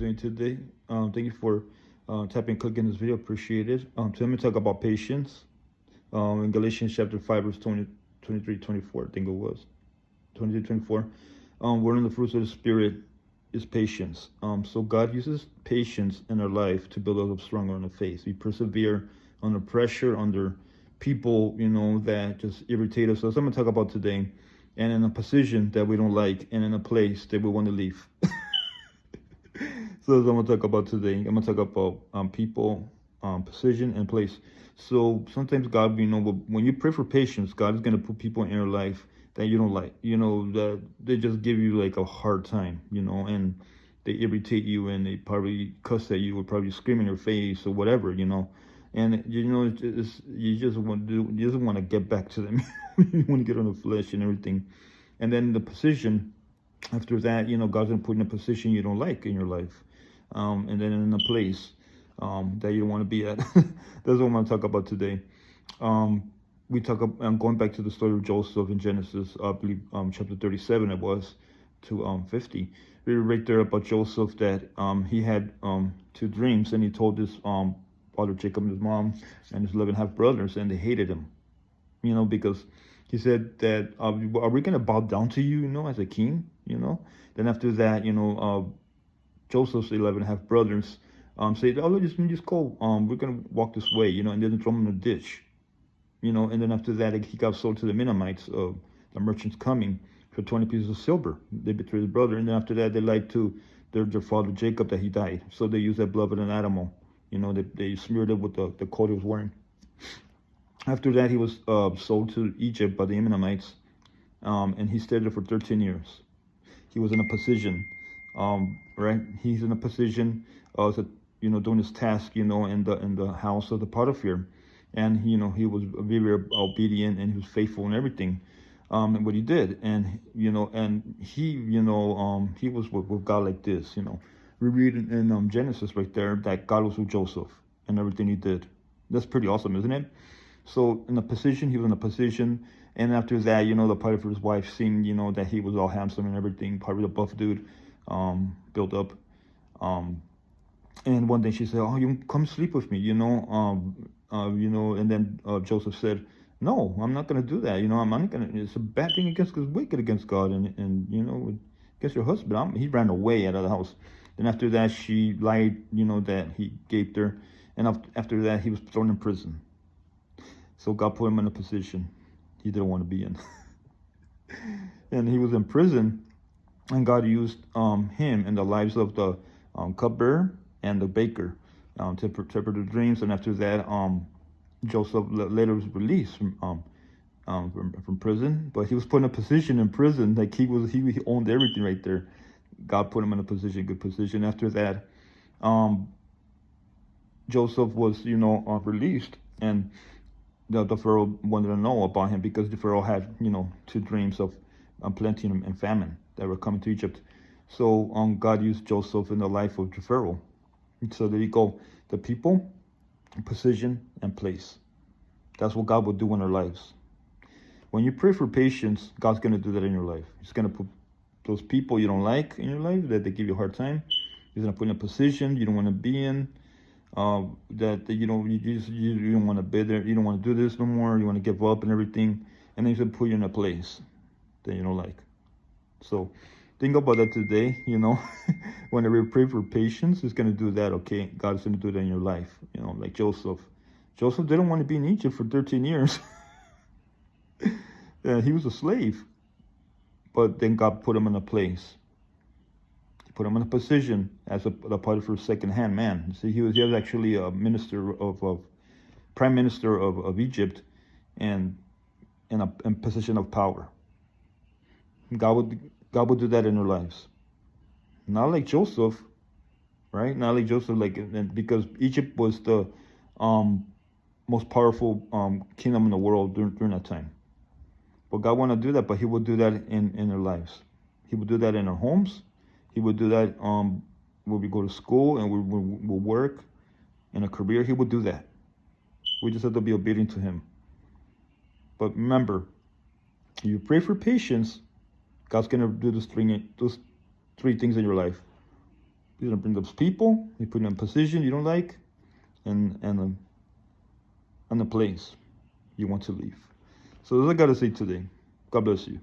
doing today. Thank you for tapping and clicking this video. Appreciate it. So let me talk about patience. In Galatians chapter 5, verse 20, 23, 24, I think it was. 23, 24. One of the fruits of the Spirit is patience. So God uses patience in our life to build us up stronger in the faith. We persevere under pressure, under people, that just irritate us. So that's what I'm going to talk about today. And in a position that we don't like, and in a place that we want to leave. So that's what I'm gonna talk about today. I'm gonna talk about people, position, and place. So sometimes God, when you pray for patience, God is gonna put people in your life that you don't like. That they just give you like a hard time. And they irritate you, and they probably cuss at you, or probably scream in your face, or whatever. And you just want to get back to them. You want to get on the flesh and everything. And then the position after that, God's gonna put in a position you don't like in your life, and then in a place that you don't want to be at. That's what I'm gonna talk about today. I'm going back to the story of Joseph in Genesis, I believe, chapter 37 it was, to 50. We read right there about Joseph that he had two dreams, and he told his father Jacob and his mom and his 11 half brothers, and they hated him, because he said that, are we going to bow down to you, as a king, Then after that, Joseph's 11 half brothers said, oh, just go, we're going to walk this way, and then throw him in a ditch, and then after that, he got sold to the Mennonites, the merchants coming for 20 pieces of silver. They betrayed his brother, and then after that, they lied to their father Jacob that he died. So they used that blood of an animal, they smeared it with the coat he was wearing. After that, he was sold to Egypt by the Ammonites, and he stayed there for 13 years. He was in a position, right? He's in a position, doing his task, in the house of the Potiphar, and he was very obedient, and he was faithful in everything, and what he did, and he was with God like this, We read in Genesis right there that God was with Joseph and everything he did. That's pretty awesome, isn't it? So he was in a position, and after that, the Potiphar's wife seen, that he was all handsome and everything, probably a buff dude, built up. And one day she said, "Oh, you come sleep with me, And then Joseph said, "No, I'm not gonna do that. I'm not gonna. It's a bad thing against, it's wicked against God, and against your husband." He ran away out of the house. Then after that, she lied, that he gaped her, and after that, he was thrown in prison. So God put him in a position he didn't want to be in. And he was in prison, and God used him in the lives of the cupbearer and the baker to interpret the dreams. And after that, Joseph later was released from prison, but he was put in a position in prison, like he owned everything right there. God put him in a position, good position. After that, Joseph was, released, and the Pharaoh wanted to know about him, because the Pharaoh had, two dreams of plenty and famine that were coming to Egypt. So God used Joseph in the life of the Pharaoh. So there you go. The people, position, and place. That's what God will do in our lives. When you pray for patience, God's going to do that in your life. He's going to put those people you don't like in your life, that they give you a hard time. He's going to put in a position you don't want to be in. That you don't want to be there, you don't want to do this no more, you want to give up and everything, and then he's gonna put you in a place that you don't like. So think about that today. Whenever you pray for patience, he's gonna do that. Okay, God's gonna do that in your life. Like Joseph didn't want to be in Egypt for 13 years. Yeah, he was a slave, but then God put him in a place. Put him in a position as the Potiphar's second-hand man. See, he was actually a minister of prime minister of Egypt, and in a position of power. God would do that in our lives. Not like Joseph, right? Not like Joseph, because Egypt was the most powerful kingdom in the world during that time. But God wanted to do that, but He would do that in our lives. He would do that in our homes. He would do that when we go to school and we work in a career. He would do that. We just have to be obedient to Him. But remember, you pray for patience, God's going to do those three things in your life. He's gonna bring up people. He put you in a position you don't like, and a place you want to leave. So that's all I gotta say today. God bless you.